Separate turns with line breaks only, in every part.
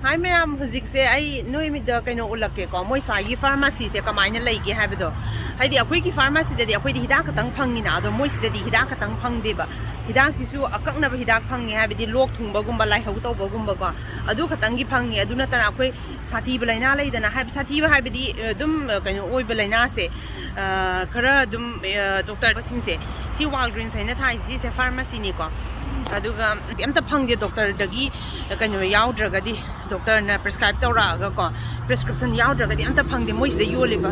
Hi ma'am, hujikse ai noi mi da kaino ulakke ko moi sai gi pharmacy se kamaina leige haibdo haidi akoi gi pharmacy de akoi di hidak katang phangi na do moi sida di hidak katang phangde ba hidak sisu akakna ba hidak phangi haibdi lok thungba gumba lai hau tawba gumba ko adu katang gi phangi adu na tan akoi sati ba laina leidana haib sati ba haibdi dum kaino oi ba laina se khara dum doctor basing se si Walgreens haina thai si se pharmacy ni ko aduga amta phangde doctor dagi kaino yaudra doctor na prescribe tawra ga ko prescription yaudra di amta phangde moi sida yoliba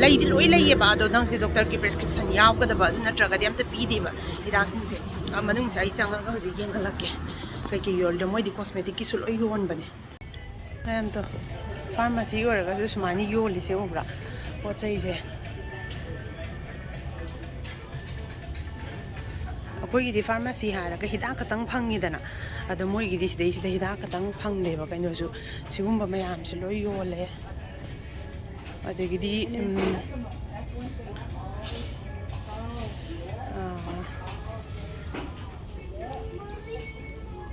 leidi loi leiye ba do nang se doctor ki prescription yaw ka da ba na traga di amta pi de ba hidak sing se amanung sai changa ga hoji gen galake kai ke yol de moi di cosmetic ki sul oi yon bane am to pharmacy yora ga su mani yoli se obra po chai se akoi di pharmacy hara ka hidak katang phangi dana ado moi gi dis dei sida hidak katang phang le ba kaino su sigumba mayam se loi yole adegi di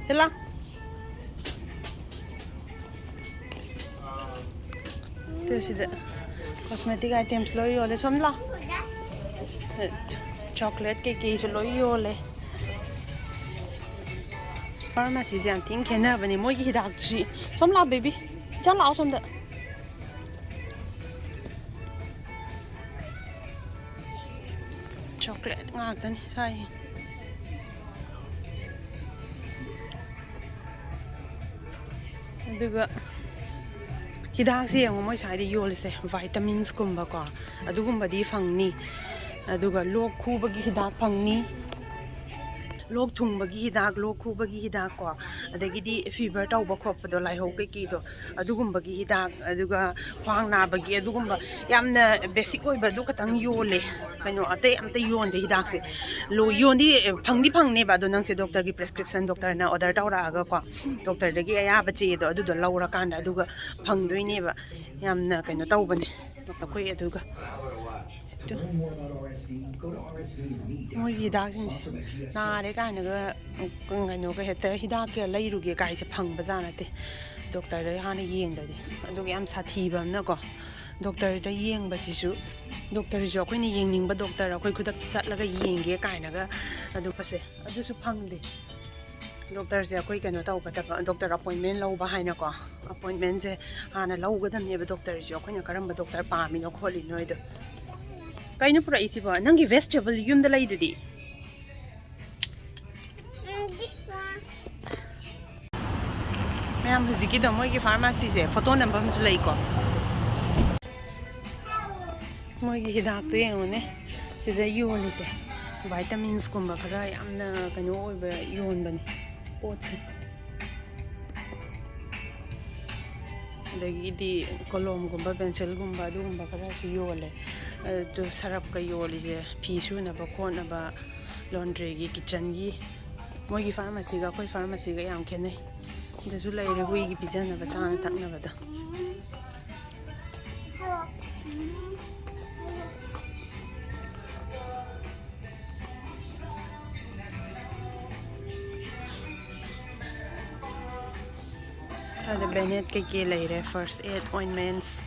hela to sida cosmetic items loi yole somla chocolate ke se loi yole pharmacy jam ting khena bani moi gi hidak si somla baby cha lao som da chocolate ngak tan sai aduga hidak si yang moi sai di yol se vitamins kumba ko adugumba di phangni aduga lok khu bagi hidak phangni lok thung bagi hidak lok khu bagi hidak ko adagi di fever tawba khop do lai ho ke ki do adugum bagi hidak aduga khwang na bagi adugumba yamna basic oi ba du katang yole kaino ate amte yon de hidak se lo yon di phangni ba do nang se doctor gi prescription doctor na order tawra ga ko doctor dagi aya ba che do adu do laura kan aduga phangdoi ne ba yamna kaino tawbane akoi aduga moi hidak na re ka na ga kaino ka heta hidak ke leiruge kai se phangba jana te doctor da hana yeng da di adu yam sathi bam na ko doctor da yeng ba si su doctor jo khoi ni yeng ning ba doctor khoi khudak chat la ga yeng ge kai na ga adu pa se adu su phangde doctor se khoi kaino taw ba ta doctor appointment lo ba haina ko appointment se hana lo ga dam ne ba doctor jo khoi na karam ba doctor pa mi no kholi noi do kaino pura isi ba nangi vegetable yum da lai du di
This one.
Ma'am हुजिकी दो मोई की pharmacy से photo number में सुलाई को मोई की हिदाक तो ये उन्हें सिद्ध योली से vitamins कुम्बा खरा यामना कन्यो ओइबे योन बनी पोच दगी दी कलम कुम्बा पेंसिल कुम्बा दु कुम्बा खरा से योले तो सरप का योली से फीसु ना बा कोन ना बा laundry की किचन की मोई की फार्मेसी का कोई फार्मेसी का याम खेने दसु लाइरे हुई की पिज्जा ना बसाना तक ना बता the Bennett के लाइरे first aid ointments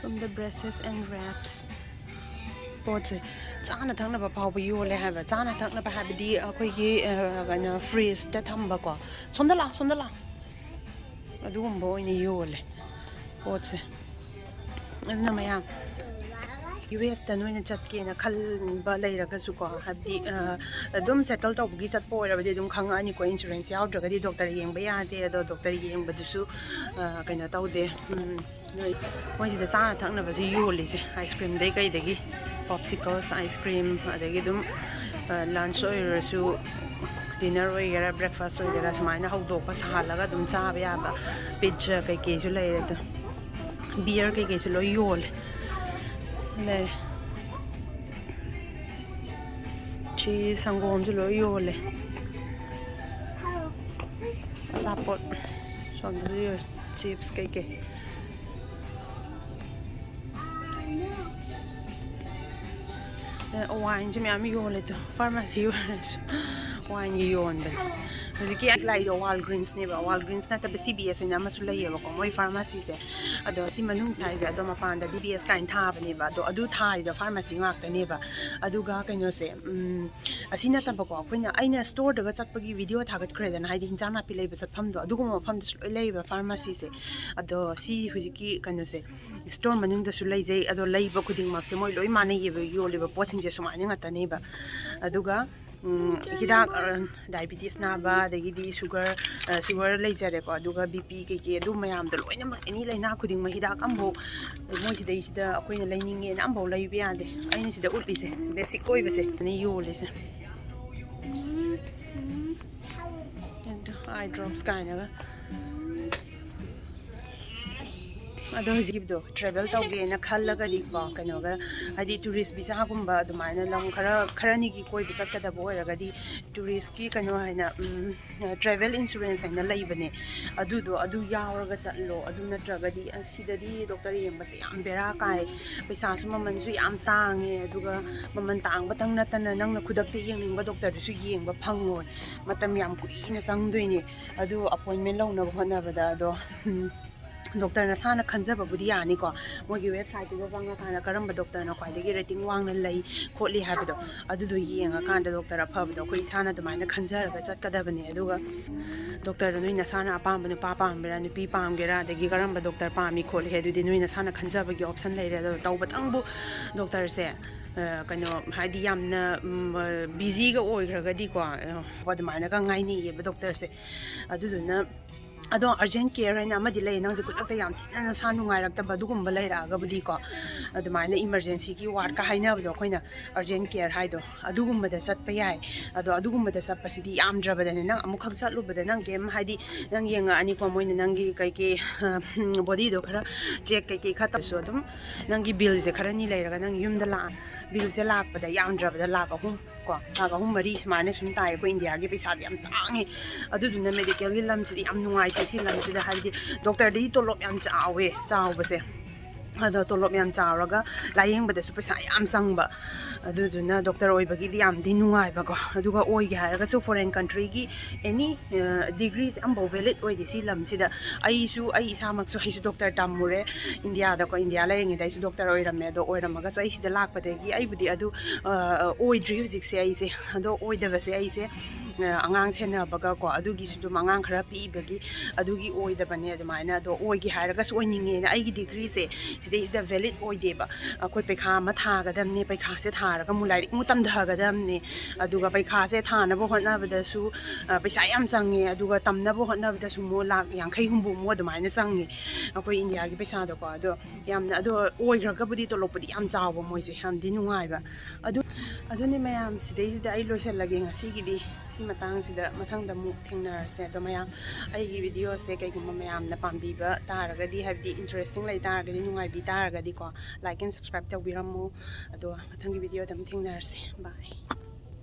some the braces and wraps पोच चाना थंगना बा फाव योले हाबा चाना थंगना बा हाबदी अखोइगी गना फ्रीज ता थंबा को सोमदला अदुगुम्बो ओइने योले पोच अदना मयाम US ता नोइना चटकेना खलबा लैरगसु को हाबदी अदुम सेटल तौबगी चटपो ओइरबदि दुम खंगानी को इंश्योरेंस यावद्रगदि डॉक्टर येंबा यादे अदो डॉक्टर येंबदुसु कइना तौदे नोइ मोइसिदा चाना थंगना Basu योलेसे ice cream they कइदगी popsicles ice cream adagi dum lunch oirasu dinner oigera breakfast oigera samaina hawdok pa sahalaga dum chaba yaba pizza kai ke su leire to beer kai ke su lo yol le cheese sangom su lo yole sapot som du chips kai ke wine chứ mẹ mới vô lại từ pharmacy wine gì vô anh ꯍꯧꯖꯤꯛꯀꯤ ꯑꯩ ꯂꯥꯛꯏꯗꯣ ꯋꯥꯜꯒ꯭ꯔꯤꯟꯁꯅꯦꯕ ꯋꯥꯜꯒ꯭ꯔꯤꯟꯁ ꯅꯠꯇꯕ CBS ꯍꯥꯏꯅ ꯑꯃꯁꯨ ꯂꯩꯌꯦꯕꯀꯣ ꯃꯣꯏ ꯐꯥꯔꯃꯥꯁꯤꯁꯦ ꯑꯗꯣ ꯁꯤ ꯃꯅꯨꯡ ꯁꯥꯏꯁꯦ ꯑꯗꯣ ꯃꯄꯥꯟꯗ DBS ꯀꯥꯏꯅ ꯊꯥꯕꯅꯦꯕ ꯑꯗꯣ ꯑꯗꯨ ꯊꯥꯔꯤꯗꯣ ꯐꯥꯔꯃꯥꯁꯤ ꯉꯥꯛꯇꯅꯦꯕ ꯑꯗꯨꯒ ꯀꯩꯅꯣꯁꯦ ꯑꯁꯤ ꯅꯠꯇꯕꯀꯣ ꯑꯩꯅ ꯁ꯭ꯇꯣꯔꯗꯒ ꯆꯠꯄꯒꯤ ꯚꯤꯗꯤꯑꯣ ꯊꯥꯒꯠꯈ꯭ꯔꯦꯗꯅ ꯍꯥꯏꯗꯤ ꯍꯤꯟꯖꯥꯡ ꯅꯥꯄꯤ ꯂꯩꯕ ꯆꯠꯐꯝꯗꯣ ꯑꯗꯨꯒꯨꯝꯕ ꯃꯐꯝꯗꯁꯨ ꯂꯣꯏ ꯂꯩꯌꯦꯕ ꯐꯥꯔꯃꯥꯁꯤꯁꯦ ꯑꯗꯣ ꯁꯤ ꯍꯧꯖꯤꯛꯀꯤ ꯀꯩꯅꯣꯁꯦ ꯁ꯭ꯇꯣꯔ ꯃꯅꯨꯡꯗꯁꯨ ꯂꯩꯖꯩ ꯑꯗꯣ ꯂꯩꯕ ꯈꯨꯗꯤꯡꯃꯛꯁꯦ ꯃꯣꯏ ꯂꯣꯏ ꯃꯥꯟꯅꯩꯌꯦꯕ ꯌꯣꯜꯂꯤꯕ ꯄꯣꯠꯁꯤꯡꯁꯦ ꯁꯨꯃꯥꯏꯅ ꯉꯥꯛꯇꯅꯦꯕ ꯑꯗꯨꯒ ꯍꯤꯗꯥꯛ ꯗꯥꯏꯕꯤꯇꯤꯁ ꯅꯥꯕ ꯑꯗꯒꯤꯗꯤ ꯁꯨꯒꯔ ꯂꯩꯖꯔꯦꯀꯣ ꯑꯗꯨꯒ BP ꯀꯩꯀꯩ ꯑꯗꯨ ꯃꯌꯥꯝꯗꯣ ꯂꯣꯏꯅꯃꯛ ꯑꯦꯅꯤ ꯂꯩꯅꯥ ꯈꯨꯗꯤꯡꯃꯛ ꯍꯤꯗꯥꯛ ꯑꯃꯐꯥꯎ ꯃꯣꯏꯁꯤꯗꯩꯁꯤꯗ ꯑꯩꯈꯣꯏꯅ ꯂꯩꯅꯤꯡꯉꯦꯅ ꯑꯃꯐꯥꯎ ꯂꯩꯕ ꯌꯥꯗꯦ ꯑꯩꯅ ꯁꯤꯗ ꯎꯠꯂꯤꯁꯦ ꯕꯦꯁꯤꯛ ꯑꯣꯏꯕꯁꯦ ꯑꯩꯅ ꯌꯣꯜꯂꯤꯁꯦ ꯑꯥꯏ ꯗ꯭ꯔꯣꯞꯁ ꯀꯥꯏꯅꯒ ꯑꯗꯣ ꯍꯧꯖꯤꯛꯀꯤꯗꯣ ꯇ꯭ꯔꯦꯚꯦꯜ ꯇꯧꯒꯦꯅ ꯈꯜꯂꯒꯗꯤꯀꯣ ꯀꯩꯅꯣꯒ ꯍꯥꯏꯗꯤ ꯇꯨꯔꯤꯁ ꯚꯤꯖꯥꯒꯨꯝꯕ ꯑꯗꯨꯃꯥꯏꯅ ꯂꯝ ꯈꯔꯅꯤꯒꯤ ꯀꯣꯏꯕ ꯆꯠꯀꯗꯕ ꯑꯣꯏꯔꯒꯗꯤ ꯇꯨꯔꯤꯁꯀꯤ ꯀꯩꯅꯣ ꯍꯥꯏꯅ ꯇ꯭ꯔꯦꯚꯦꯜ ꯏꯟꯁꯨꯔꯦꯟꯁ ꯍꯥꯏꯅ ꯂꯩꯕꯅꯦ ꯑꯗꯨ ꯌꯥꯎꯔꯒ ꯆꯠꯂꯣ ꯑꯗꯨ ꯅꯠꯇ꯭ꯔꯒꯗꯤ ꯁꯤꯗꯗꯤ ꯗꯣꯛꯇꯔ ꯌꯦꯡꯕꯁꯦ ꯌꯥꯝ ꯕꯦꯔꯥ ꯀꯥꯏ ꯄꯩꯁꯥꯁꯨ ꯃꯃꯜꯁꯨ ꯌꯥꯝ ꯇꯥꯡꯉꯦ ꯑꯗꯨꯒ ꯃꯃꯜ ꯇꯥꯡꯕꯇꯪ ꯅꯠꯇꯅ ꯅꯪꯅ ꯈꯨꯗꯛꯇ ꯌꯦꯡꯅꯤꯡꯕ ꯗꯣꯛꯇꯔꯗꯨꯁꯨ ꯌꯦꯡꯕ ꯐꯪꯉꯣꯏ ꯃꯇꯝ ꯌꯥꯝ ꯀꯨꯏꯅ ꯆꯪꯗꯣꯏꯅꯦ ꯑꯗꯨ ꯑꯄꯣꯏꯟꯃꯦꯟ ꯂꯧꯅꯕ ꯍꯣꯠꯅꯕꯗ ꯑꯗꯣ ꯗꯣꯛꯇꯔ ꯅꯁꯥꯅ ꯈꯟꯖꯕꯕꯨꯗꯤ ꯌꯥꯅꯤꯀꯣ ꯃꯣꯏꯒꯤ ꯋꯦꯕꯁꯥꯏꯠꯇꯨꯗ ꯆꯪꯉꯀꯥꯟꯗ ꯀꯔꯝꯕ ꯗꯣꯛꯇꯔꯅ ꯈ꯭ꯋꯥꯏꯗꯒꯤ ꯔꯦꯇꯤꯡ ꯋꯥꯡꯅ ꯂꯩ ꯈꯣꯠꯂꯤ ꯍꯥꯏꯕꯗꯣ ꯑꯗꯨꯗꯣ ꯌꯦꯡꯉꯀꯥꯟꯗ ꯗꯣꯛꯇꯔ ꯑꯐꯕꯗꯣ ꯑꯩꯈꯣꯏ ꯏꯁꯥꯅ ꯑꯗꯨꯃꯥꯏꯅ ꯈꯟꯖꯔꯒ ꯆꯠꯀꯗꯕꯅꯦ ꯑꯗꯨꯒ ꯗꯣꯛꯇꯔꯗꯣ ꯅꯣꯏ ꯅꯁꯥꯅ ꯑꯄꯥꯝꯕ ꯅꯨꯄꯥ ꯄꯥꯝꯒꯦꯔꯥ ꯅꯨꯄꯤ ꯄꯥꯝꯒꯦꯔꯥ ꯑꯗꯒꯤ ꯀꯔꯝꯕ ꯗꯣꯛꯇꯔ ꯄꯥꯝꯃꯤ ꯈꯣꯠꯂꯤ ꯑꯗꯨꯗꯤ ꯅꯣꯏ ꯅꯁꯥꯅ ꯈꯟꯖꯕꯒꯤ ꯑꯣꯞꯁꯟ ꯂꯩꯔꯦ ꯑꯗꯣ ꯇꯧꯕꯇꯪꯕꯨ ꯗꯣꯛꯇꯔꯁꯦ ꯀꯩꯅꯣ ꯍꯥꯏꯗꯤ ꯌꯥꯝꯅ ꯕꯤꯖꯤꯒ ꯑꯣꯏꯈ꯭ꯔꯒꯗꯤꯀꯣ ꯑꯗꯨꯃꯥꯏꯅꯒ ꯉꯥꯏꯅꯩꯌꯦꯕ ꯗꯣꯛꯇꯔꯁꯦ ꯑꯗꯨꯗꯨꯅ ꯑꯗꯣ ꯑꯔꯖꯦꯟ ꯀꯦꯌꯔ ꯍꯥꯏꯅ ꯑꯃꯗꯤ ꯂꯩ ꯅꯪꯁꯦ ꯈꯨꯗꯛꯇ ꯌꯥꯝ ꯊꯤꯅ ꯅꯁꯥ ꯅꯨꯡꯉꯥꯏꯔꯛꯇꯕ ꯑꯗꯨꯒꯨꯝꯕ ꯂꯩꯔꯛꯑꯒꯕꯨꯗꯤꯀꯣ ꯑꯗꯨꯃꯥꯏꯅ ꯏꯃꯔꯖꯦꯟꯁꯤꯒꯤ ꯋꯥꯔꯗꯀ ꯍꯥꯏꯅꯕꯗꯣ ꯑꯩꯈꯣꯏꯅ ꯑꯔꯖꯦꯟ ꯀꯦꯌꯔ ꯍꯥꯏꯗꯣ ꯑꯗꯨꯒꯨꯝꯕꯗ ꯆꯠꯄ ꯌꯥꯏ ꯑꯗꯣ ꯑꯗꯨꯒꯨꯝꯕꯗ ꯆꯠꯄꯁꯤꯗꯤ ꯌꯥꯝꯗ꯭ꯔꯕꯗꯅꯦ ꯅꯪ ꯑꯃꯨꯛꯈꯛ ꯆꯠꯂꯨꯕꯗ ꯅꯪ ꯀꯩꯝ ꯍꯥꯏꯗꯤ ꯅꯪ ꯌꯦꯡꯉꯛꯑꯅꯤꯀꯣ ꯃꯣꯏꯅ ꯅꯪꯒꯤ ꯀꯩꯀꯩ ꯕꯣꯗꯤꯗꯣ ꯈꯔ ꯆꯦꯛ ꯀꯩꯀꯩ ꯈꯔ ꯇꯧꯔꯁꯨ ꯑꯗꯨꯝ ꯅꯪꯒꯤ ꯕꯤꯜꯁꯦ ꯈꯔꯅꯤ ꯂꯩꯔꯒ ꯅꯪ ꯌꯨꯝꯗ ꯕꯤꯜꯁꯦ ꯂꯥꯛꯄꯗ ꯌꯥꯝꯗ꯭ꯔꯕꯗ ꯂꯥꯛ 3 ꯁꯨꯃꯥꯏꯅ ꯁꯨꯝ ꯇꯥꯏ ꯑꯩꯈꯣꯏ ꯏꯟꯗꯤꯌꯥꯒꯤ ꯄꯩꯁꯥꯗꯤ ꯌꯥꯝ ꯇꯥꯡꯉꯦ ꯑꯗꯨꯗꯨꯅ ꯃꯦꯗꯤꯀꯦꯜꯒꯤ ꯂꯝꯁꯤꯗꯤ ꯌꯥꯝ ꯅꯨꯡꯉꯥꯏꯇꯦ ꯁꯤ ꯂꯝꯁꯤꯗ ꯍꯥꯏꯕꯗꯤ ꯗꯣꯛꯇꯔꯗꯒꯤ ꯇꯣꯂꯣꯞ ꯌꯥꯝ ꯆꯥꯎꯕꯁꯦ ꯑꯗꯣ ꯇꯣꯂꯣꯞ ꯌꯥꯝ ꯆꯥꯎꯔꯒ ꯂꯥꯏꯌꯦꯡꯕꯗꯁꯨ ꯄꯩꯁా ꯌꯥꯝ ꯆꯪꯕ ꯑꯗꯨꯗꯨꯅ ꯗꯣꯛꯇꯔ ꯑꯣꯏꯕꯒꯤꯗꯤ ꯌꯥꯝꯗꯤ ꯅꯨꯡꯉꯥꯏꯕꯀꯣ ꯑꯗꯨꯒ ꯑꯣꯏꯒꯦ ꯍꯥꯏꯔꯒꯁꯨ ꯐꯣꯔꯦꯟ ꯀꯟꯇ꯭ꯔꯤꯒꯤ ꯑꯦꯅꯤ ꯗꯤꯒ꯭ꯔꯤꯁꯦ ꯑꯃꯐꯥꯎ ꯚꯦꯂꯤꯠ ꯑꯣꯏꯗꯦ ꯁꯤ ꯂꯝꯁꯤꯗ ꯑꯩ ꯏꯁꯥꯃꯛꯁꯨ ꯑꯩꯁꯨ ꯗꯣꯛꯇꯔ ꯇꯝꯃꯨꯔꯦ ꯏꯟꯗꯤꯌꯥꯗꯀꯣ ꯏꯟꯗꯤꯌా ꯂꯩꯔꯤꯉꯩꯗ ꯑꯩꯁꯨ ꯗꯣꯛꯇꯔ ꯑꯣꯏꯔꯝꯃꯦ ꯑꯗꯣ ꯑꯣꯏꯔꯝꯃꯒꯁꯨ ꯑꯩ ꯁꯤꯗ ꯂꯥꯛꯄꯗꯒꯤ ꯑꯩꯕꯨꯗꯤ ꯑꯗꯨ ꯑꯣꯏꯗ꯭ꯔꯤ ꯍꯧꯖꯤꯛꯁꯦ ꯑꯩꯁꯦ ꯑꯗꯣ ꯑꯣꯏꯗꯕꯁꯦ ꯑꯩꯁꯦ ꯑꯉꯥꯡ ꯁꯦꯟꯅꯕꯒꯀꯣ ꯑꯗꯨꯒꯤꯁꯨ ꯑꯗꯨꯝ ꯑꯉꯥꯡ ꯈꯔ ꯄꯤꯕꯒꯤ ꯑꯗꯨꯒꯤ ꯑꯣꯏꯗꯕꯅꯦ ꯑꯗꯨꯃꯥꯏꯅ ꯑꯗꯣ ꯑꯣꯏꯒꯦ ꯍꯥꯏꯔꯒꯁꯨ ꯑꯣꯏꯅꯤꯡꯉꯦꯅ ꯑꯩꯒꯤ ꯗꯤꯒ꯭ꯔꯤꯁꯦ ꯁꯤꯗꯩꯁꯤꯗ ꯚꯦꯂꯤꯠ ꯑꯣꯏꯗꯦꯕ ꯑꯩꯈꯣꯏ ꯄꯩꯈꯥ ꯑꯃ ꯊꯥꯒꯗꯕꯅꯦ ꯄꯩꯈꯥꯁꯦ ꯊꯥꯔꯒ ꯑꯃꯨꯛ ꯂꯥꯏꯔꯤꯛ ꯑꯃꯨꯛ ꯇꯝꯊꯒꯗꯕꯅꯦ ꯑꯗꯨꯒ ꯄꯩꯈꯥꯁꯦ ꯊꯥꯅꯕ ꯍꯣꯠꯅꯕꯗꯁꯨ ꯄꯩꯁా ꯌꯥꯝ ꯆꯪꯉꯦ ꯑꯗꯨꯒ ꯇꯝꯅꯕ ꯍꯣꯠꯅꯕꯗꯁꯨ ꯑꯃꯨꯛ ꯂꯥꯛ 50-60 ꯑꯃꯨꯛ ꯑꯗꯨꯃꯥꯏꯅ ꯆꯪꯉꯦ ꯑꯩꯈꯣꯏ ꯏꯟꯗꯤꯌꯥꯒꯤ ꯄꯩꯁꯥꯗꯣꯀꯣ ꯑꯗꯣ ꯌꯥꯝꯅ ꯑꯗꯣ ꯑꯣꯏꯈ꯭ꯔꯒꯕꯨꯗꯤ ꯇꯣꯂꯣꯞꯄꯨꯗꯤ ꯌꯥꯝ ꯆꯥꯎꯕ ꯃꯣꯏꯁꯦ ꯌꯥꯝꯗꯤ ꯅꯨꯡꯉꯥꯏꯕ ꯑꯗꯨꯅꯤ ꯃꯌꯥꯝ ꯁꯤꯗꯩꯁꯤꯗ ꯑꯩ ꯂꯣꯏꯁꯤꯜꯂꯒꯦ ꯉꯁꯤꯒꯤꯗꯤ ꯁꯤ ꯃꯇꯥꯡꯁꯤꯗ ꯃꯊꯪꯗ ꯑꯃꯨꯛ ꯊꯦꯡꯅꯔꯁꯦ ꯑꯗꯣ ꯃꯌꯥꯝ ꯑꯩꯒꯤ ꯚꯤꯗꯤꯑꯣꯁꯦ ꯀꯩꯒꯨꯝꯕ ꯃꯌꯥꯝꯅ ꯄꯥꯝꯕꯤꯕ ꯇꯥꯔꯒꯗꯤ ꯍꯥꯏꯕꯗꯤ ꯏꯟꯇꯔꯦꯁꯇꯤꯡ ꯂꯩ ꯇꯥꯔꯒꯗꯤ ꯅꯨꯡꯉꯥꯏꯕꯤ ꯇꯥꯔꯒꯗꯤꯀꯣ ꯂꯥꯏꯛ ꯑꯦꯟ ꯁꯕꯁꯀ꯭ꯔꯥꯏꯕ ꯇꯧꯕꯤꯔꯝꯃꯨ ꯑꯗꯣ ꯃꯊꯪꯒꯤ ꯚꯤꯗꯤꯑꯣꯗ ꯑꯃꯨꯛ ꯊꯦꯡꯅꯔꯁꯦ ꯕꯥꯏ